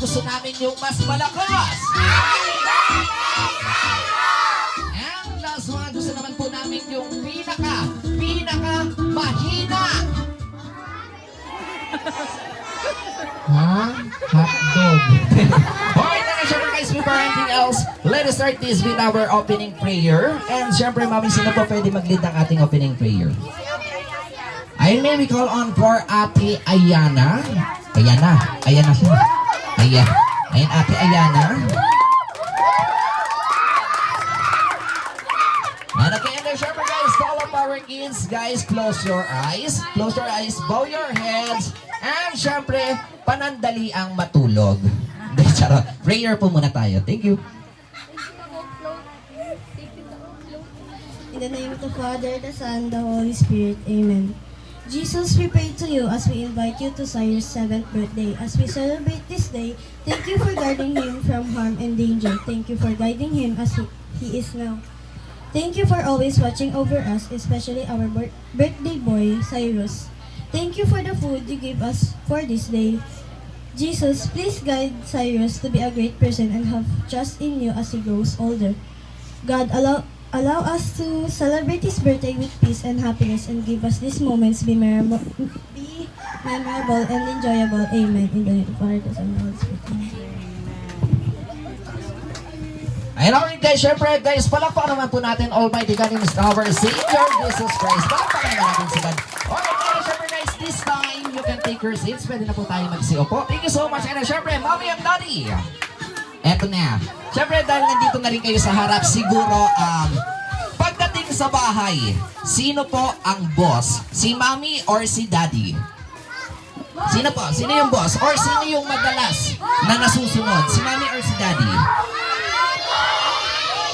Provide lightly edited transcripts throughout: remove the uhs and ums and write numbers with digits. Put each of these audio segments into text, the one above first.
gusto namin yung mas malakas. And last one, gusto naman po namin yung pinaka mahina. Ha? Hotdog. Alright, then syempre guys, before anything else, let us start this with our opening prayer. And syempre, mami, sino po pwede mag-lead ng ating opening prayer? Ayun, may we call on for Ate Ayana. Ayana siya. Ayun, Ate Ayana. And okay, and then syempre guys, to all of our kids, guys, close your eyes, bow your heads, and syempre, panandali ang matulog. Charot. Prayer po muna tayo. Thank you. In the name of the Father, the Son, the Holy Spirit. Amen. Jesus, we pray to you as we invite you to Cyrus' 7th birthday. As we celebrate this day, thank you for guarding him from harm and danger. Thank you for guiding him as he is now. Thank you for always watching over us, especially our birthday boy, Cyrus. Thank you for the food you gave us for this day. Jesus, please guide Cyrus to be a great person and have trust in you as he grows older. God, allow us to celebrate his birthday with peace and happiness and give us these moments be memorable and enjoyable. Amen. In the name of the Father, the Son, and the Holy Spirit. Ayun, alright guys, syempre guys, palakpakan naman po natin Almighty God and our Savior, Jesus Christ. Palakpakan naman natin si God. Alright guys, syempre guys, this time, you can take your seats. Pwede na po tayo magsiupo. Thank you so much. And syempre, Mommy and Daddy. Eto na. Syempre, dahil nandito na rin kayo sa harap, siguro, pagdating sa bahay, sino po ang boss? Si Mommy or si Daddy? Sino po? Sino yung boss? Or sino yung madalas na nasusunod? Si Mommy or si Daddy?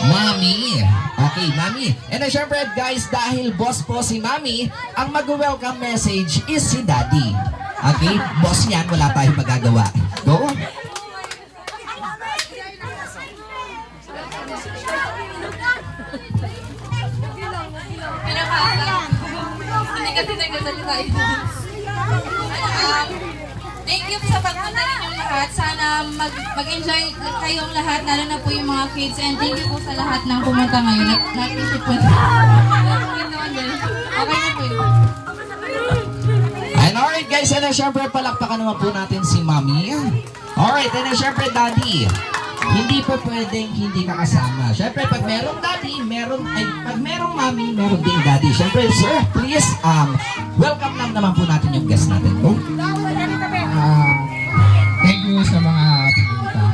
Mommy. Okay, Mommy. And then syempre guys, dahil boss po si Mommy, ang mag-welcome message is si Daddy. Okay? Boss yan, wala tayong magagawa. Go. Hindi kasi nagsasalita ito. Thank you sa pagpunta ninyong lahat. Sana mag-enjoy kayong lahat, lalo na po yung mga kids. And thank you po sa lahat ng pumunta ngayon. Na-appreciate po. Okay na po yun. And alright guys, and then syempre palakpakan naman po natin si Mommy. Alright, and then syempre Daddy. Hindi po pwedeng hindi ka kasama. Syempre pag merong Daddy, pag merong Mommy, meron ding Daddy. Syempre sir, please, welcome lang naman po natin yung guest natin. Oh. Thank you sa mga pumunta.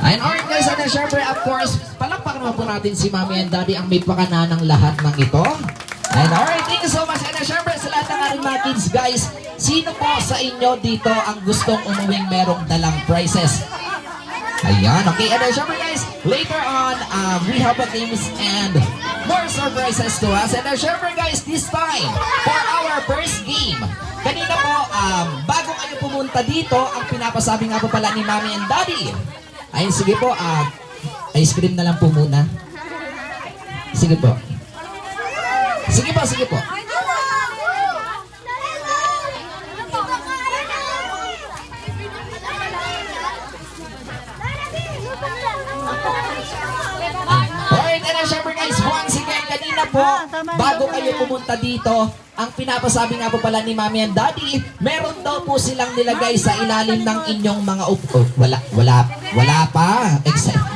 And alright guys, and then syempre of course, palakpakan naman po natin si Mommy and Daddy ang may pakana ng lahat ng ito. And alright, thank you so much. And then syempre sa lahat ng ating mga kids guys, sino po sa inyo dito ang gustong umuwing merong dalang prizes? Ayan, okay. And then syempre guys, later on, we have a games and more surprises to us. And then syempre guys, this time, for our first game, kanina po, bago kayo pumunta dito, ang pinapasabi nga po pala ni Mommy and Daddy. Ayun, sige po, ice cream na lang po muna. Sige po. Sige po, sige po. Alright, and then syempre guys, once again, kanina po, bago kayo pumunta dito, ang pinapasabi nga po pala ni Mommy and Daddy, meron daw po silang nilagay sa ilalim ng inyong mga wala pa.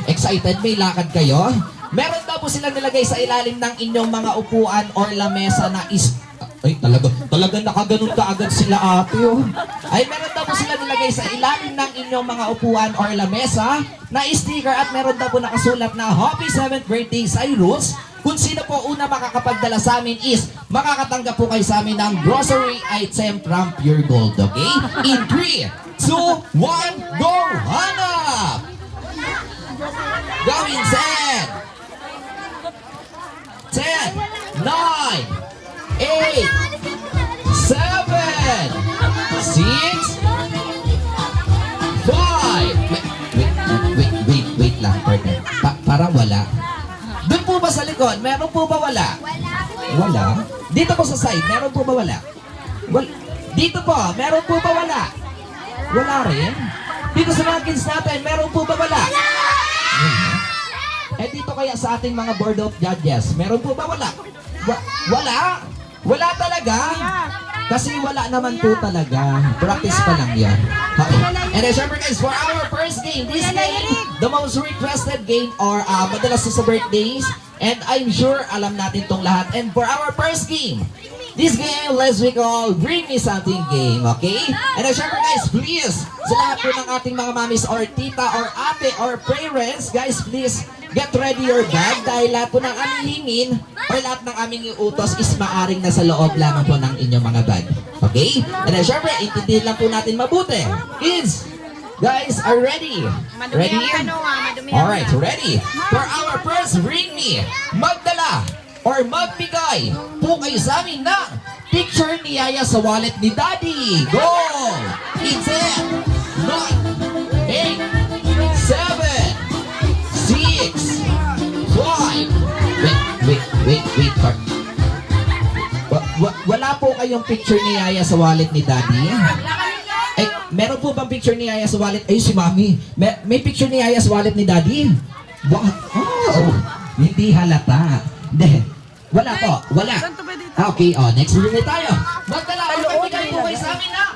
Excited, may lakad kayo? Meron daw po silang nilagay sa ilalim ng inyong mga upuan or lamesa na ay, talaga nakaganon ka agad sila ate, oh. Ay, meron daw po sila nilagay sa ilalim ng inyong mga upuan or lamesa na sticker at meron daw po nakasulat na Happy 7th Birthday Cyrus. Kung sino po una makakapagdala sa amin is makakatanggap po kayo sa amin ng grocery item from Pure Gold, okay? In 3, 2, 1, go! Hanap! Gawin 10, 9, 8, 7, 6, 5. Wait lang, partner. Parang wala. Doon po ba sa likod? Meron po ba wala? Wala. Dito po sa side, meron po ba wala? Dito po, meron po ba wala? Wala rin. Dito sa mga kids natin, meron po ba wala? Eh dito kaya sa ating mga board of judges, meron po ba wala? Wala? Wala talaga? Kasi wala naman po talaga. Practice pa lang yan. Okay. And then syempre guys, for our first game, this game, the most requested game or madalas sa birthdays. And I'm sure alam natin tong lahat. And for our first game, this game, let's we call Bring Me Something game, okay? And then syempre guys, please, sa lahat po ng ating mga mamis or tita or ate or parents, guys, please, get ready your bag dahil lahat po ng aming hingin or lahat ng aming iutos is maaring nasa loob lamang po ng inyong mga bag. Okay? And then syempre, intindihin lang po natin mabuti. Kids, guys, are ready? Ready? Alright, ready? For our first Bring Me, magdala or magbigay po kayo sa amin ng picture ni Yaya sa wallet ni Daddy. Go! 10, 9, 8, 7, 6, 5. Wait, part. Wala po kayong picture ni Yaya sa wallet ni Daddy? Eh, meron po bang picture ni Yaya sa wallet? Ay, si Mami. May picture ni Yaya sa wallet ni Daddy? Wow! Hindi halata. Hindi. Wala po. Wala. Okay, next video tayo. Magdala o magbigay po kayo sa amin ng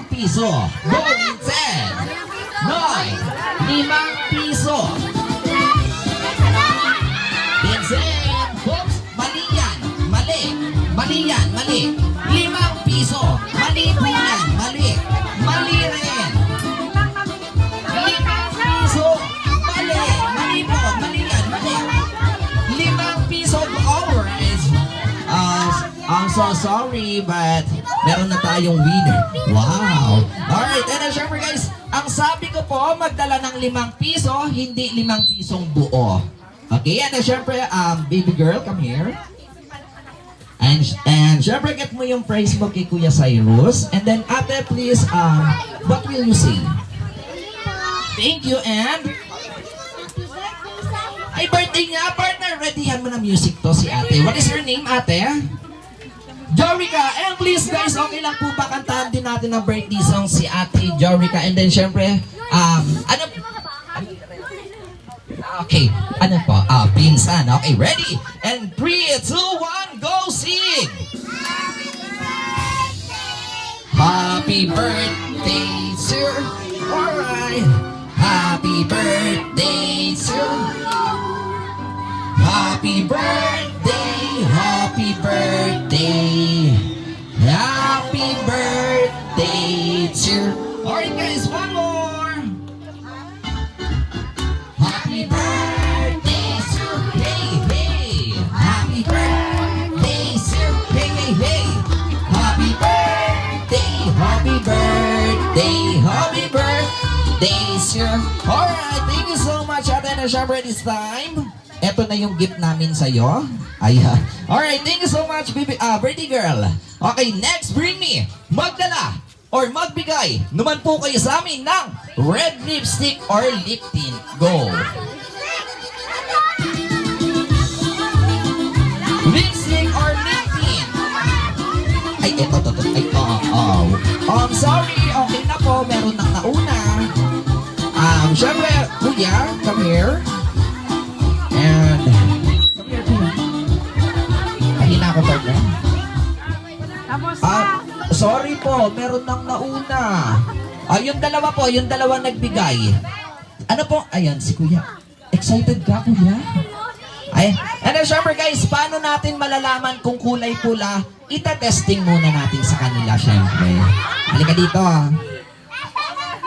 5 piso. Go, 10, 9, 5 piso. Vincent, oops, mali yan. Mali yan. 5 piso. Mali po yan. Mali rin. 5 piso. Mali po. Mali yan. 5 piso. Alright. I'm so sorry, but meron na tayong winner. Wow. Alright, and then syempre guys, ang sabi ko po, magdala ng 5 piso, hindi 5 pisong buo. Okay, and then syempre, baby girl, come here. And syempre, get mo yung praise mo kay Kuya Cyrus. And then, ate, please, what will you say? Thank you, and ay, birthday niya, partner. Readyhan mo na music to si ate. What is your name, ate? Jorica. And please, guys, okay lang po ba kantahan din natin ng birthday song si ate Jorica. And then, syempre, okay, ano po? Pinsan. Okay, ready? And 3, 2, 1, go sing! Happy birthday, sir. Alright. Happy birthday, sir. Happy birthday, happy birthday. Happy birthday, sir. Alright guys, one more. Happy birthday, sir. Hey, hey. Happy birthday, sir. Hey, hey, hey. Happy birthday, happy birthday, happy birthday, sir. Alright, thank you so much, Ate na syempre this time. Ito na yung gift namin sa'yo. Ayan. Alright, thank you so much, birthday girl. Okay, next, bring me, magdala or magbigay naman po kayo sa amin ng red lipstick or lip tint. Go! Lipstick or lip tint? Ay, ito. Ay, I'm sorry, okay na po, meron nang nauna. Syempre, kuya, come here. And, come here, kuya. Kahina ako, partner. Sorry po, meron nang nauna. Yung dalawa po, yung dalawa nagbigay. Ano po? Ayan, si kuya. Excited ka, kuya? Ay, and then syempre guys, paano natin malalaman kung kulay pula? Ita-testing muna natin sa kanila, syempre. Halika dito,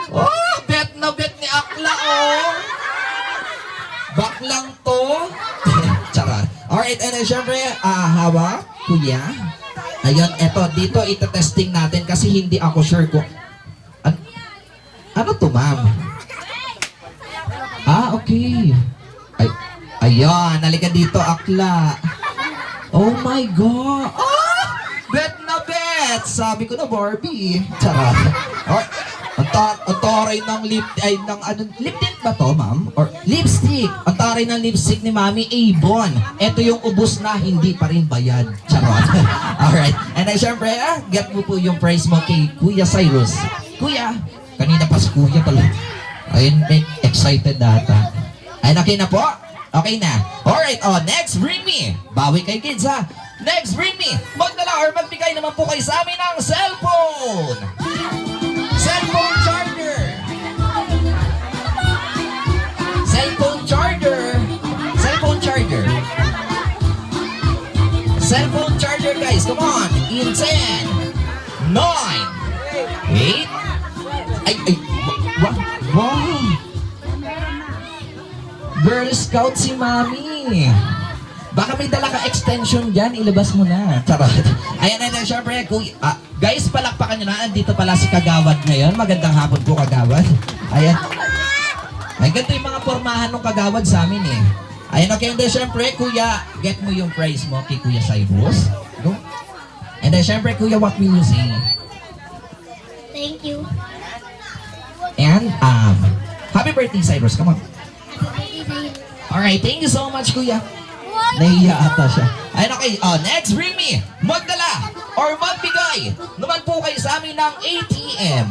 Oh, bet na bet ni Akla, oh. Baklang to. Charot. Alright, and then syempre, hawak, kuya. Ayun, eto, dito ita-testing natin kasi hindi ako sure kung... Ano to, ma'am? Okay. Ayun, halika dito, Akla. Oh my God. Bet na bet. Let's! Sabi ko na Barbie. Charot. Alright. Ang taray ng lip tint ba to, ma'am? Or lipstick. Ang taray ng lipstick ni Mami Avon. Ito yung ubos na hindi pa rin bayad. Charot. Alright. And then syempre, get mo po yung prize mo kay Kuya Cyrus. Kuya, kanina pa si Kuya pala. Ayun, excited data. Ayun, okay na po? Okay na. Alright, next, bring me. Bawi kay kids, ha? Next, bring me. Magdala or magbigay naman po kayo sa amin ng cellphone. Cellphone charger. Cellphone charger. Cellphone charger. Cellphone charger, guys. Come on. In 10, 9, 8. Wow. Girl Scout si Mami. Baka may dala ka extension dyan, ilabas mo na. Charot. Ayan, and then syempre, guys, palakpakan nyo na. Andito pala si Kagawad ngayon. Magandang hapon po, Kagawad. Ayan. Ay, ganito yung mga pormahan ng Kagawad sa amin eh. Ayan, okay, and then syempre, Kuya, get mo yung prize mo kay Kuya Cyrus. Go. And then syempre, Kuya, what will you say? Thank you. And, happy birthday, Cyrus. Come on. Happy birthday. Alright, thank you so much, Kuya. Nahiya ata siya. Ayun, okay. Next, bring me. Magdala or magbigay naman po kayo sa amin ng ATM.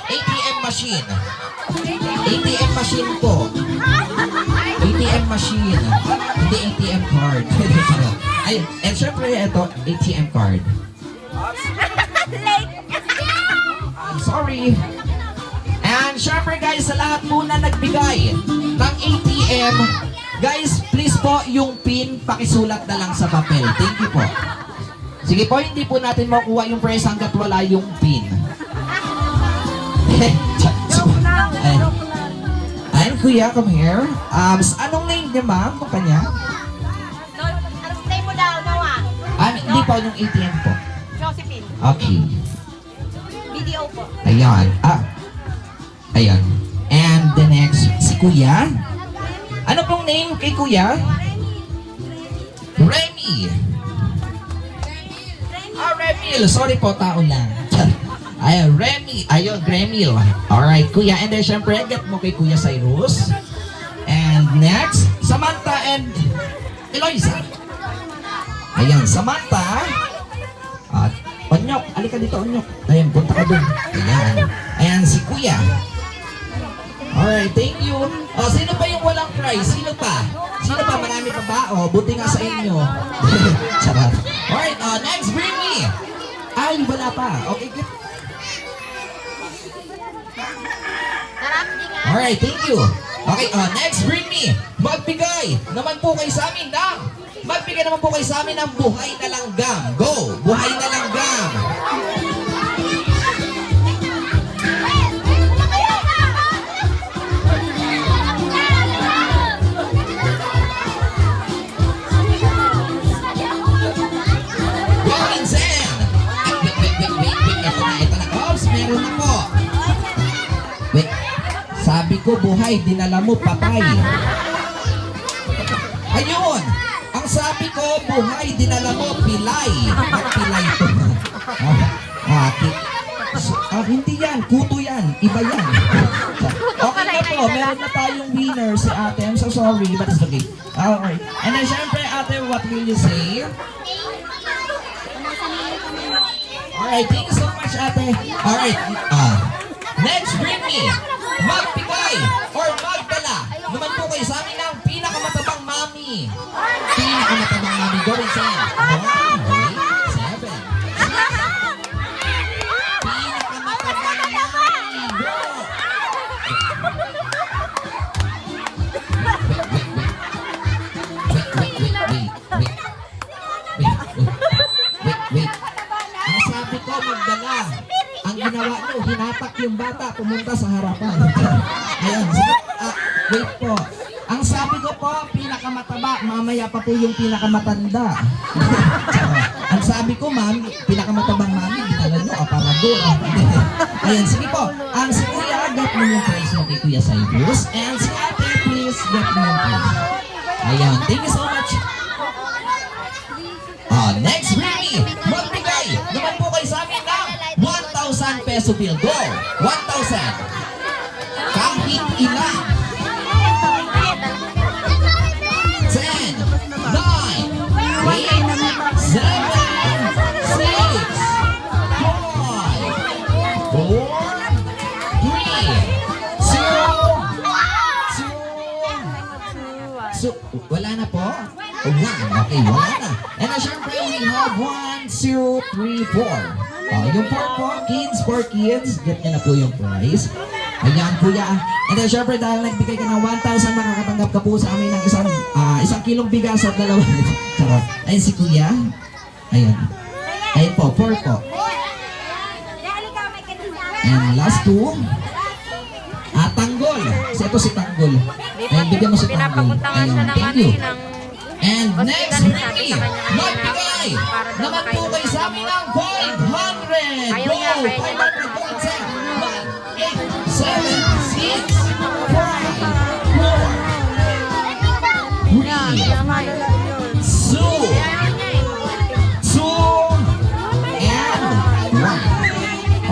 ATM machine. ATM machine po. ATM machine. Hindi ATM card. Ayun. And syempre, ito, ATM card. I'm sorry. And syempre guys, sa lahat po na nagbigay ng ATM, guys, please po, yung PIN, pakisulat na lang sa papel. Thank you po. Sige po, hindi po natin makuha yung prize hanggat wala yung PIN. Ayun, Kuya, come here. Anong name niya, ma'am? Kung kanya? Anong name mo daw, Noah? Hindi po, yung ATM po. Josephine. Okay. BDO po. Ayan. Ayan. And the next, si Kuya. Ano pong name kay Kuya? Remy. Remil. Sorry po, tao lang. Ayan, Remy. Ayun, Remil. Alright, Kuya. And then, syempre, get mo kay Kuya Cyrus. And next, Samantha and Eloisa. Ayan, Samantha. At, Onyok. Alika dito, Onyok. Ayan, punta ka dun. Ayan. Ayan, si Kuya. Alright, thank you. Sino pa yung walang prize? Sino pa? Sino pa? Marami pa ba? Buti nga sa inyo. Charot. Alright, next, bring me. Ay, wala pa. Okay, good. Alright, thank you. Okay, next, bring me. Magbigay naman po kayo sa amin ng buhay na langgam. Go! Buhay na langgam. Meron ako. Wait. Sabi ko buhay, dinala mo patay. Ayun. Ang sabi ko buhay, dinala mo pilay. Pilay to. Hindi yan. Kuto yan. Iba yan. Okay na po. Meron na tayong winner si ate. I'm so sorry, but it's okay. Alright. And then syempre ate, what will you say? Alright, thank you so much, ate. Alright, next, bring me. Magbigay or magdala naman po kayo sa amin ng pinakamatabang mami. Pinakamatabang mami. Go with 10. 1, 8, 7. Pinakamatabang mami. Go! Wait. Ang sabi ko, magdala. Ang ginawa nyo, hinatak yung bata, pumunta sa harapan. Ayan. Wait po. Ang sabi ko po, pinakamataba. Mamaya pa po yung pinakamatanda. Ang sabi ko, ma'am, pinakamatabang mami, dinala nyo, aparador. Ayan, sige po. Ang si Kuya, get mo yung prize mo kay Kuya Cyrus. And si ate, please get mo yung prize. Ayan, thank you so much. Next, Remy, magbigay naman peso bill. Go! 1,000. Kahit ilan. 10, 9, 8, 7, 6, 5, 4, 3, 2, wala na po? One. Okay, wala na. And syempre, we have 1, 2, 3, 4. Yung 4 po, kids, 4 kids. Get niya na po yung prize. Ayan, kuya. And then, syempre, dahil nagbigay ka ng 1,000, makakatanggap ka po sa amin ng isang kilong bigas at dalawa. Charot. Ayun si kuya. Ayan. Ayun po, 4 po. And last 2. Tanggol. Kasi ito si Tanggol. Ayun, bigyan mo si Tanggol. Ayun, thank you. And next, Ricky, magbigay naman po kayo sa amin ng 500! Go! 500 points! 1, 8, 7, 6, 5, 4, 3, 2, and 1.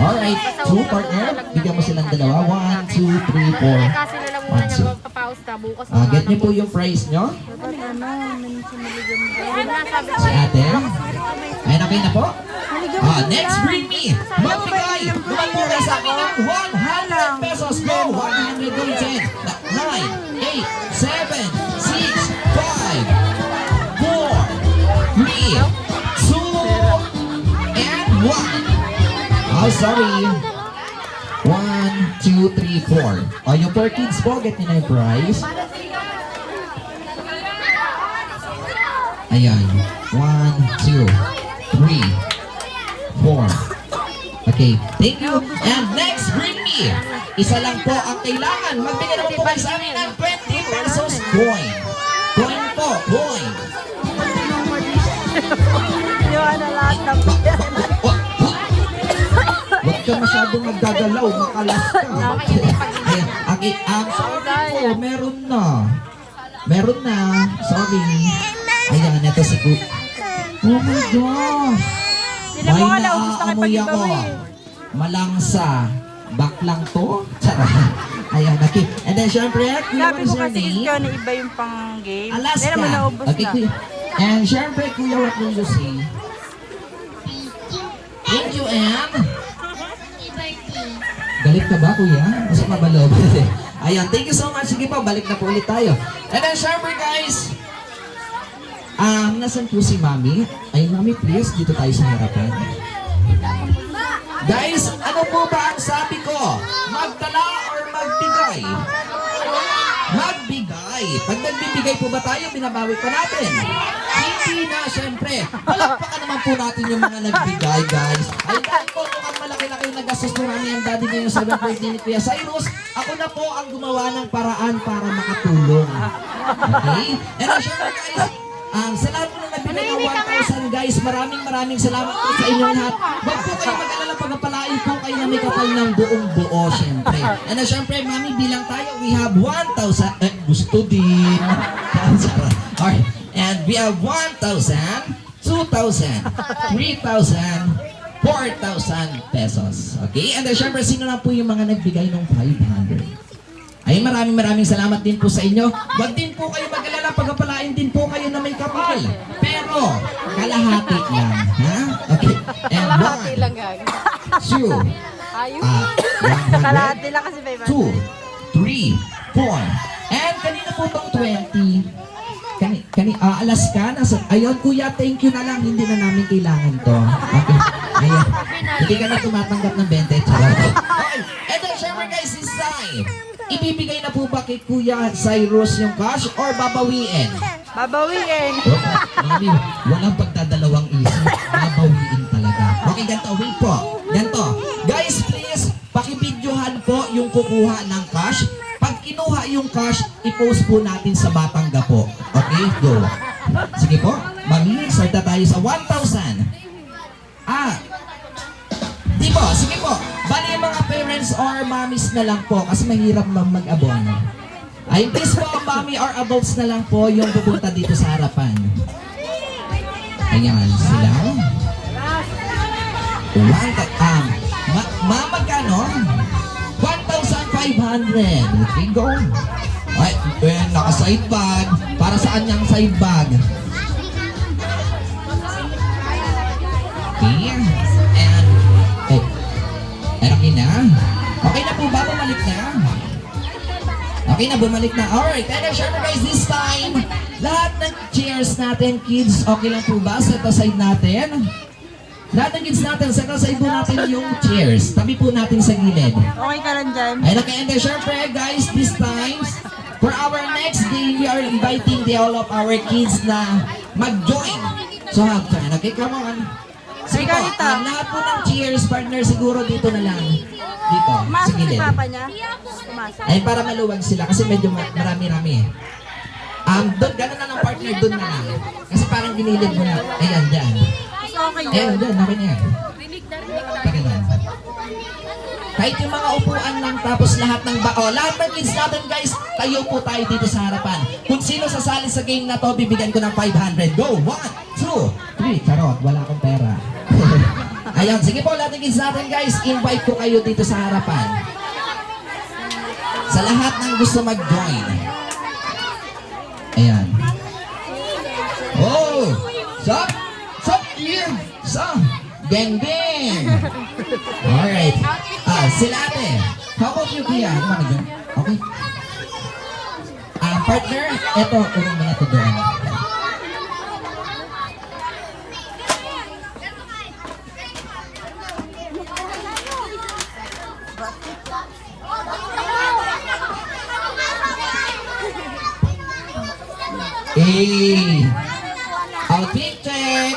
Alright, 2 partner. Bigyan mo silang dalawa. 1, 2, 3, 4. Kasi na lang muna niya magpapaus na bukas. Get niyo po yung prize nyo. Si ate. Ayun, okay na po. Next, bring me. Magbigay. Naman po kayo sa akin ng 100 pesos. Go. 100 go. 10, 9, 8, 7, 6, 5, 4, 3, 2, and 1. Oh, sorry. 1, 2, 3, 4. Oh, yung 4 kids po, get nyo na yung prize. Ayan. 1, 2, 3, 4. Okay, thank you. And next, bring me. Isa lang po ang kailangan. Magbigay naman po kayo sa amin ng 20 pesos coin. Coin po, coin. Huwag ka masyadong naggagalaw, makalas ka. Ayan, okay, sorry po, meron na. Meron na, sorry. Ayan, ito si Cook. Oh my gosh! May naaamoy ako. Malangsa. Back lang to? Charot. Ayan, okay. And then, syempre, kuya, what is your name? na iba yung pang game. Alaska. Hindi naman naubos Okay, na. kuya. And syempre, kuya, what will you say? Thank you, and? Galit ka ba, kuya? Masok na ba loob? Ayan, thank you so much. Sige po, balik na po ulit tayo. And then, syempre, guys, nasan po si Mami? Ay, Mami, please, dito tayo sa harapan. Guys, ano po ba ang sabi ko? Magdala or magbigay? Magbigay. Pag nagbibigay po ba tayo, binabawi pa natin? Hindi na, syempre. Palakpakan naman po natin yung mga nagbigay, guys. Ay, dahil po mukhang malaki-laki yung nagastos po namin ang daddy niyo sa 7th birthday ni Kuya Cyrus. Ako na po ang gumawa ng paraan para makatulong. Okay? And syempre, guys, sa lahat po na nagbigay ng 1,000, guys, maraming salamat po sa inyong lahat. Huwag po kayo mag-alala, pagpapalain po kayo na may kapal ng buong buo, syempre. And syempre, Mami, bilang tayo, we have 1,000, gusto din. Alright, and we have 1,000, 2,000, 3,000, 4,000 pesos. Okay? And syempre, sino na po yung mga nagbigay ng 500? Ay, maraming salamat din po sa inyo. Huwag din po kayo mag-alala, pagpapalain din po kayo na may kapal. Pero, kalahati lang. Ha? Okay. And 1, 2, 100, Kalahati lang kasi may 2, 3, 4. And kanina po itong 20. Alaska, ayun kuya, thank you na lang. Hindi na namin kailangan to. Okay. Ayun. Hindi ka na tumatanggap ng 20. Charot. Okay. And then, syempre guys, this time, ibibigay na po ba kay Kuya Cyrus yung cash or babawiin? babawiin. Mami, walang pagdadalawang isip. Babawiin talaga. Okay, ganito. Wait po. Ganito. Guys, please, pakibidyohan po yung kukuha ng cash. Pag kinuha yung cash, i-post po natin sa Batangga po. Okay, go. Sige po. Mami, start na tayo sa 1,000. Di po, sige po. Bali yung mga parents or mommies na lang po kasi mahirap mag-abono. Ay, please po, mommy or adults na lang po yung pupunta dito sa harapan. Ayan, sila. Magkano 500. Okay, go. Ay, naka-side bag. Para saan niyang side bag? Okay. And, okay na. Okay na po ba? Bumalik na? Okay na, bumalik na. Alright, and then syempre guys, this time, lahat ng chairs natin, kids, okay lang po ba? Set aside natin. Lahat ng kids natin, set aside po natin yung chairs. Tabi po natin sa gilid. Okay ka lang dyan. Ayun, okay, and then syempre guys, this time, for our next day, we are inviting all of our kids na mag-join. So have fun. Okay, come on. Sige po, Margarita. lahat po ng cheers, partner, siguro dito na lang. Dito, sa Masok si gilid. papa niya. Pumasok. Ay, para maluwag sila kasi medyo marami-rami eh. Doon, gano'n na ng partner, doon na lang. Kasi parang ginilid mo na. Ayan, dyan. Mas okay Ayan, yun. dyan, okay na yan. Pagano'n. Kahit yung mga upuan lang, tapos lahat ng lahat ng kids natin guys, tayo po tayo dito sa harapan. Kung sino sasali sa game na to, bibigyan ko ng 500. Go! 1, 2, 3. Charot, wala akong pera. Ayun, sige po lahat ng kids natin guys, invite ko kayo dito sa harapan. Sa lahat ng gusto mag-join. Ayan. Oh! Sup? Sup? Here! Sup? Bang bang! Alright. Sila ate. How about you, Kuya? Ano ba dyan? Okay. Partner, eto, urong mo na ito doon. Outfit check!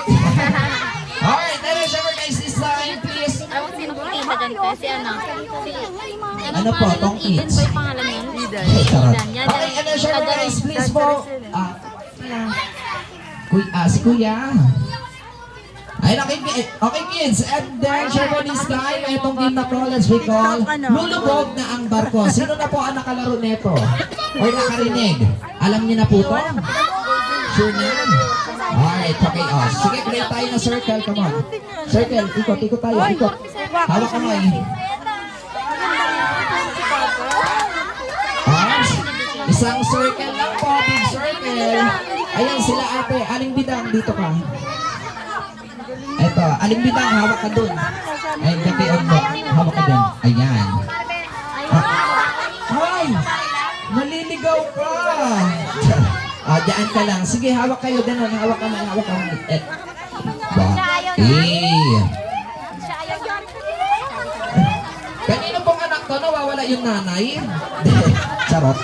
Alright, then syempre guys, this time, please. Ewan ko sino kumita dyan te, si ano? Ano po, tong Eden kids? ba yung pangalan yan? Ay, charot. Eden. Yan, Okay, and then syempre guys, please po. Si Kuya. Ayun, okay kids, and then syempre this time, itong game na to, let's recall, lulubog na ang barko. Sino na po ang nakalaro nito? Or nakarinig? Alam niyo na po to? Sure na? Alright, okay. Sige, create tayo na circle. Come on. Circle, ikot tayo. Ikot. Hawak kamay. Isang circle lang po, big circle. Ayan sila ate. Aling Bidang, dito ka. Eto, Aling Bidang, hawak ka dun. Ayun, gatiyon mo. Hawak ka dun. Ayan. Ay! Naliligaw ka! Diyan ka lang. Sige, hawak kayo din. Hawak ka man. Kanino pong anak to? Nawawala yung nanay? Charot.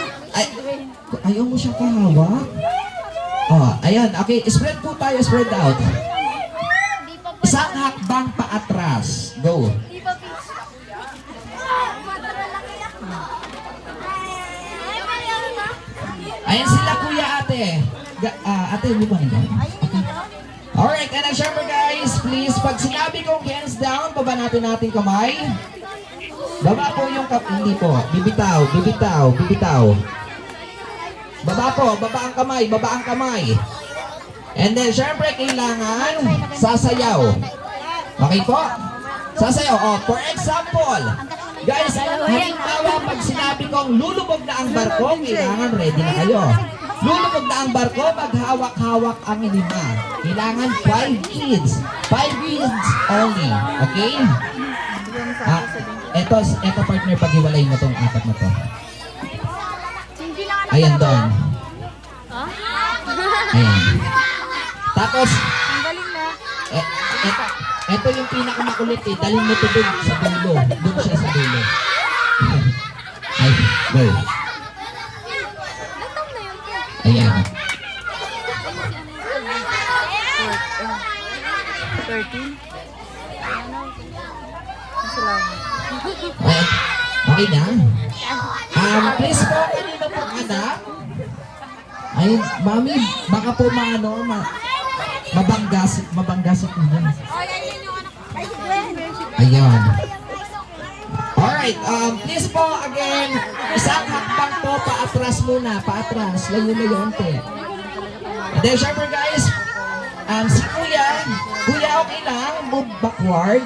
Ayaw mo siya kahawak? Ayan. Okay, spread po tayo. Spread out. Isang hakbang paatras. Go. Ayan sila kuya ate. Ate, hindi pa nila. Alright, and then syempre guys, please, pag sinabi kong hands down, baba natin kamay. Baba po yung hindi po. Bibitaw. Baba ang kamay. And then syempre kailangan sasayaw. Okay po? Sasayaw. For example, guys, halimbawa pag sinabi kong lulubog na ang barko, kailangan ready na kayo. Lulubog na ang barko, maghawak-hawak ang lima. Kailangan 5 kids. 5 kids only. Okay? Eto partner, paghiwalay mo tong apat na to. Ayan doon. Ayan. Tapos, ito yung pinakamakulit eh. Dalhin mo ito doon sa dulo. Doon siya sa dulo. Ay, go. Ayan. 13. Okay na? Please po, kanina po anak. Ay, mami, baka po mabanggasit mo yan. Ayan. Alright, please po, again, isang hakbang po, paatras muna, paatras, layo-layo ante. And then, syempre guys, si Kuya, okay lang, move backward,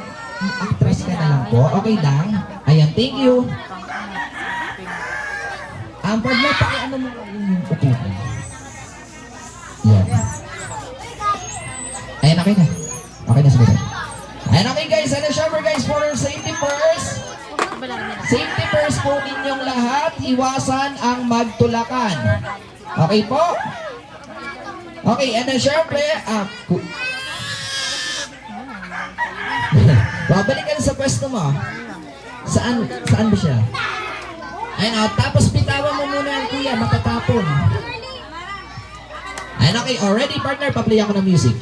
atras ka na lang po, okay lang. Ayan, thank you. Ang partner, ano mo yung upuan? Yan. Ayan, okay na. Okay na, sige. Ayan, okay guys. Ano syempre guys, for safety first. Safety first po ninyong lahat. Iwasan ang magtulakan. Okay po? Okay, and then syempre, babalik ka na sa pwesto mo. Saan ba siya? Ayun, tapos bitawan mo muna yan, kuya, matatapon. Ayun, okay, already partner, pa-play ako ng music.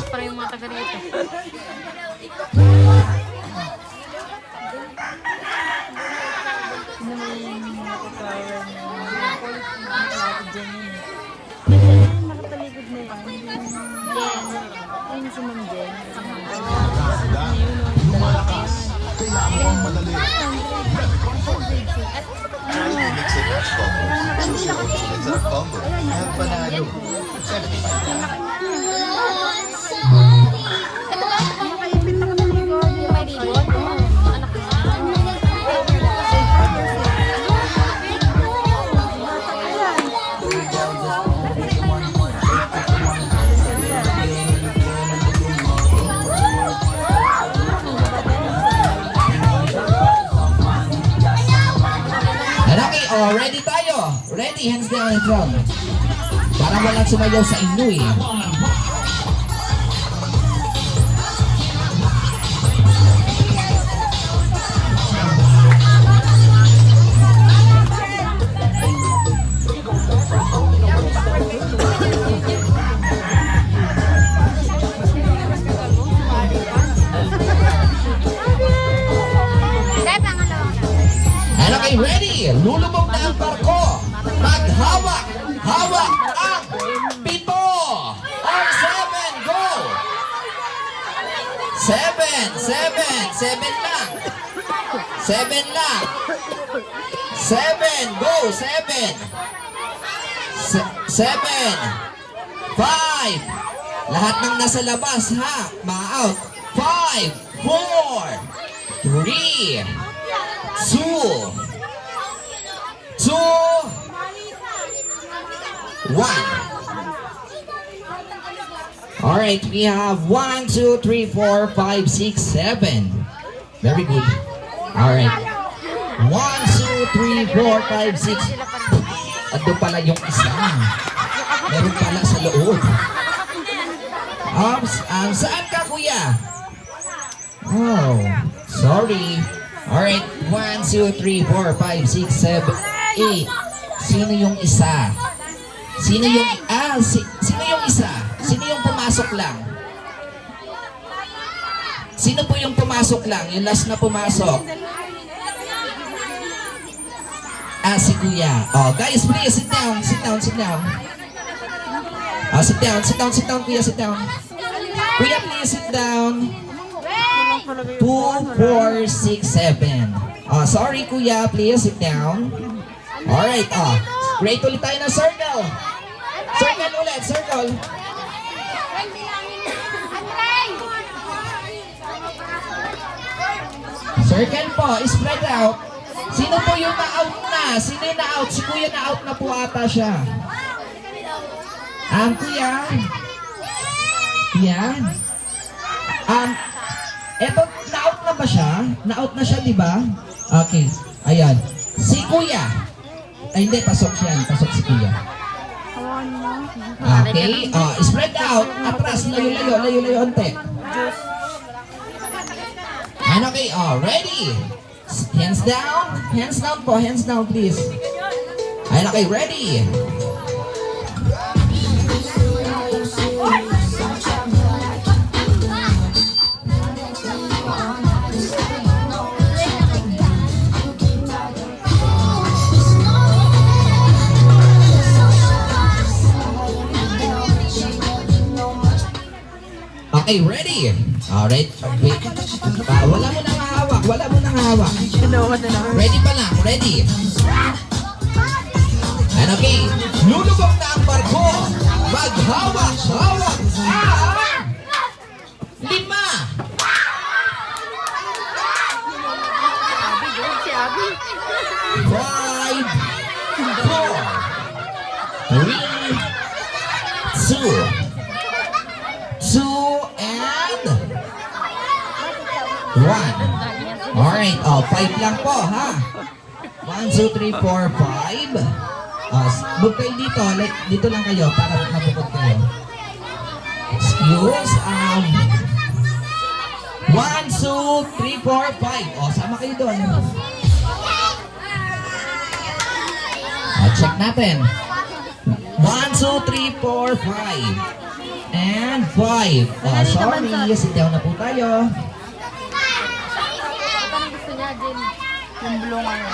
Para yung mga taga rito. Nakatalikod na yan. Ayun si Ma'am Jen. Nakaipit na kami dito. Yung may ribbon. Anak na. Okay, ready tayo. Ready, hands down and drum. Parang walang sumayaw sa inyo eh. And okay, ready? Lulubog na ang barko. Maghawak! Hawak ang 7 or 7, go! 7 lang. 7 lang. 7, go! 7. 7. 5. Lahat ng nasa labas, ha? Ma-out. 5, 4, 3, 2, 1. Alright, we have 1, 2, 3, 4, 5, 6, 7. Very good. Alright. 1, 2, 3, 4, 5, 6. Ando pala yung isa. Meron pala sa loob. Saan ka, kuya? Oh, sorry. Alright, 1, 2, 3, 4, 5, 6, 7, 8. Sino yung isa? Sino yung isa? Sino yung pumasok lang? Sino po yung pumasok lang? Yung last na pumasok? Si kuya. Oh, guys, please, sit down. Sit down. Sit down, kuya, sit down. Kuya, please, sit down. 2, 4, 6, 7. Sorry, kuya, please, sit down. Alright, great ulit tayo ng circle. Circle ulit, circle. Circle po, spread out. Sino po yung na-out na? Sino yung na-out? Si kuya na-out na po ata siya. Kuya. Yan. Eto, na-out na ba siya? Na-out na siya, di ba? Okay, ayan. Si kuya. Ay, hindi, pasok siya. Pasok si kuya. Okay, spread out. Atras, layo-layo, onte. And okay, ready? Hands down po, hands down please. And okay, ready? Okay, ready? Alright, wait. Wala mo nang hawak. Ready pa lang, ready? And okay, lulubog na ang barko. Maghawak. 1. Alright, 5 lang po, ha? 1, 2, 3, 4, 5. Move kayo dito, like, dito lang kayo para mabukod kayo. Excuse, 1, 2, 3, 4, 5. Sama kayo doon. Check natin. 1, 2, 3, 4, 5. And 5. Sorry, sit down na po tayo. Parang gusto niya din yung bulungan niya.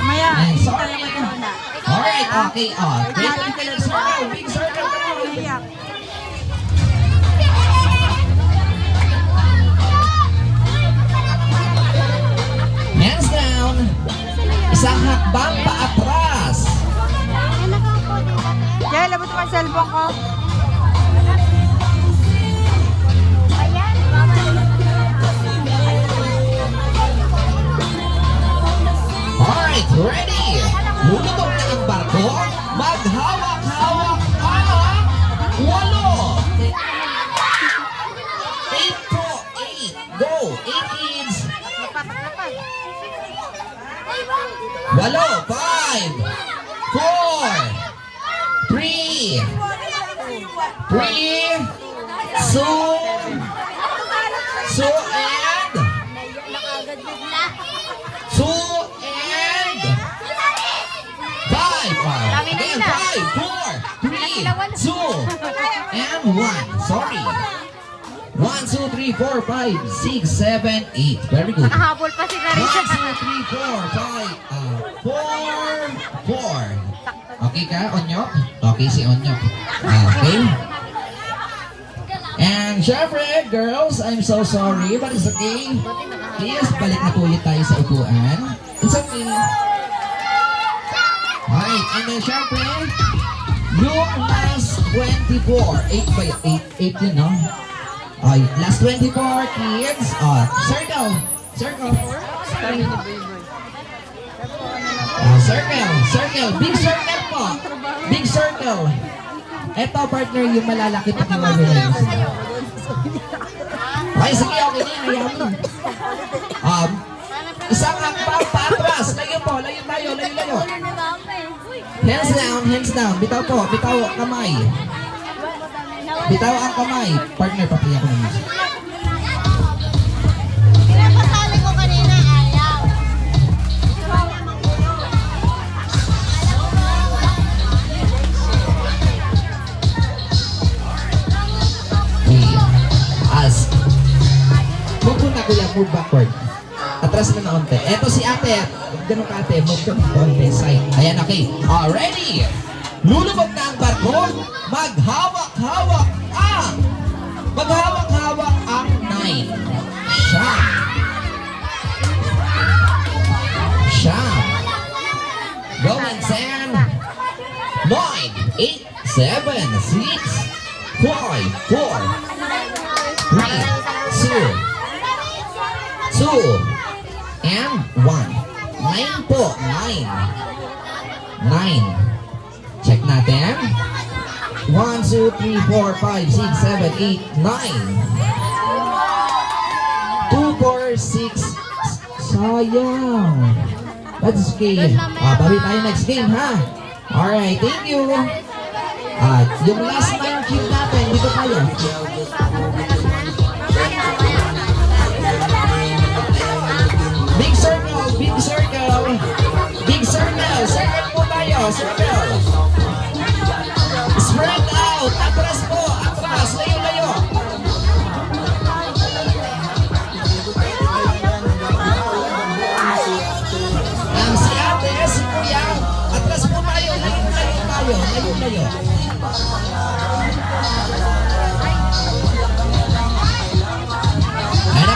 Maya, Ay, hindi sorry. talaga ito na. Alright, okay. Big circle, big circle. Iyak. Hands down. Isang hakbang paatras. Jay, labot mo ang cellphone ko. Alright, ready? Lulubog na ang barko. Maghawak-hawak ang 8. 8 po, 8. Go, 8 kids. 8, 5, 4, 3, 2, and 5. Again, 5, 4, 3, 2, and 1. Sorry. 1, 2, 3, 4, 5, 6, 7, 8. Very good. Nakahabol pa si 1, Carissa. 2, 3, 4, 5, 4. Okay ka, Onyok? Okay si Onyok. Okay. And syempre, girls, I'm so sorry, but it's okay. Please, balik na po ulit tayo sa upuan. It's okay. Alright, and then syempre, yung last 24. 8 ba yun? 8 yun, no? Okay, last 24 kids. Circle. Circle. Circle. Big circle po. Big circle. Eto, partner, yung malalaki pa kiwala na sila. Okay, sige, okay na yun. Hayaan mo. Isang hakbang patras. Layo po, layo tayo, layo. Hands down. Bitaw po, bitaw kamay. Bitaw ang kamay. Partner, papiya ko ng music. Pinapasali ko kanina, ayaw. Move backward. Atras na naunti. Eto si ate. Ganun ka ate. Move ka naunti. Side. Ayan, okay. Ready? Lulubog na ang barko. Maghawak-hawak ang 9. Siyam. Going 10. 9, 8, 7, 6, 5, 4, 3, 2, and 1. 9 po. 9. Check natin. 1, 2, 3, 4, 5, 6, 7, 8, 9. 2, 4, 6. Sayang. That's okay. Bawi tayo next game, ha? Alright, thank you. Yung last 9 cube natin, dito tayo. Big circle. Circle po tayo. Circle. Spread out. Atras po. Atras. Layo. Si ate, si kuya. Atras po tayo. Layo.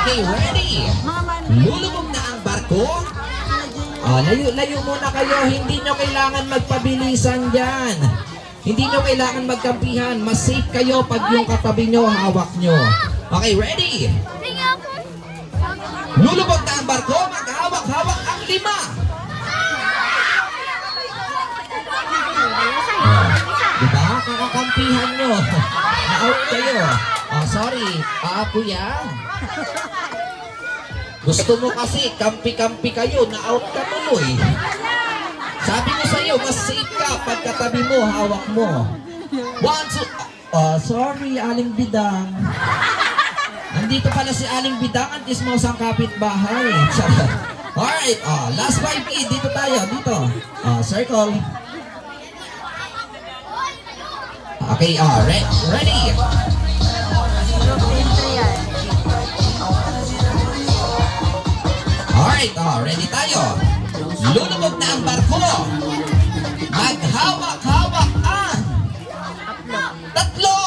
Okay, ready? Lulubog na ang barko. Layo muna kayo. Hindi nyo kailangan magpabilisan dyan. Hindi nyo kailangan magkampihan. Mas safe kayo pag yung katabi nyo, hawak nyo. Okay, ready? Lulubog na ang barko. Maghawak-hawak ang 5. Diba? Kakakampihan nyo. Na-out kayo. Oh, sorry. Kuya. Gusto mo kasi, kampi-kampi kayo, na-out ka tuloy. Sabi ko sa'yo, mas safe ka pagkatabi mo, hawak mo. Sorry, Aling Bidang. Nandito pala si Aling Bidang, antis mo sang kapitbahay. Alright, last 5 dito tayo, dito. Circle. Okay, ready? Alright, ready tayo. Lulubog na ang barko. Maghawak-hawak ang tatlo.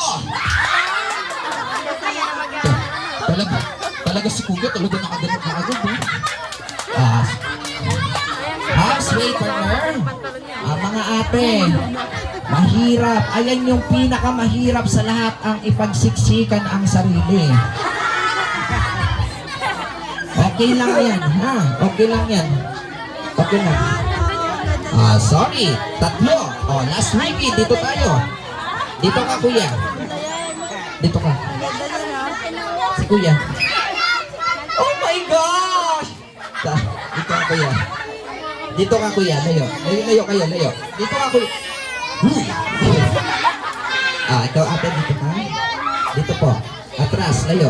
Talaga si Kuya, talaga nakaganap na agad. Halfway partner. Mga ate, mahirap. Ayan yung pinakamahirap sa lahat, ang ipagsiksikan ang sarili. Okay lang yan, ha? Okay lang yan. Okay lang. Sorry. Tatlo. Last Ricky, dito tayo. Dito ka, Kuya. Dito ka. Si Kuya. Oh my gosh! Dito ka, Kuya. Dito ka, Kuya. Layo. Layo kayo, layo. Dito ka, Kuya. Ikaw, ate, dito ka. Dito po. Atras, layo.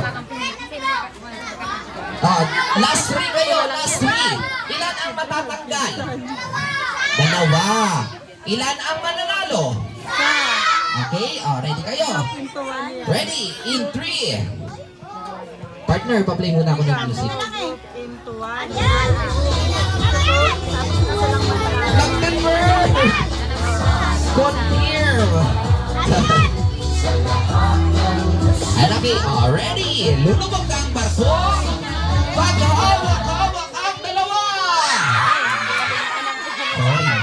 Last 3 kayo, last 3. Ilan ang matatanggal? 2. Ilan ang mananalo? Okay, ready kayo? Ready, in 3. Partner, pa-play muna ako ng music. Lagdan mo! Confirm! Alaki, ready? Lulubog ang barko! Paghawak-hawak ang dalawa! Sorry.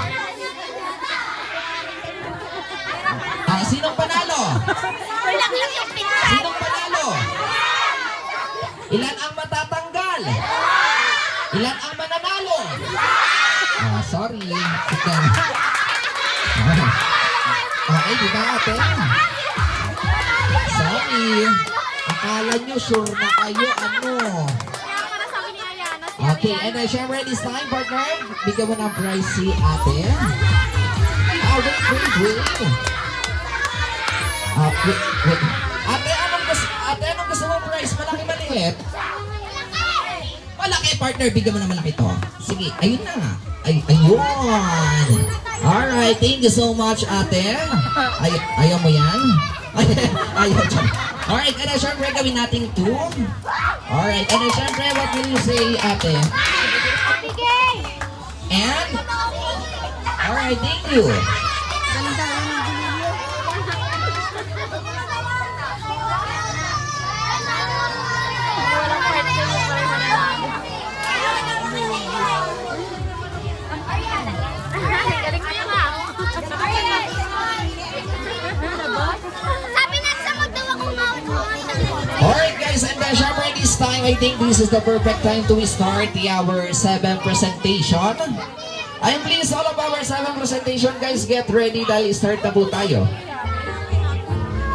Sinong panalo? Sinong panalo? Ilan ang matatanggal? Ilan ang mananalo? Sorry. Okay, di ba ate? Sorry. Akala nyo sure na kayo ano? Okay, and syempre this time, partner, bigyan mo ng prize si ate. Wait. Wait. Ate, anong gusto mo prize? Malaki maliit? Malaki, partner, bigyan mo ng malaki to. Sige, ayun na. Ayun. Alright, thank you so much, ate. Ayaw mo yan? Ayaw dyan. Alright, and syempre gawin natin 2. Alright, and syempre, what will you say, ate? And? Alright, thank you. Alright guys, and syempre this time, I think this is the perfect time to start our 7 presentation. I'm pleased all of our 7 presentation guys, get ready dahil start na po tayo.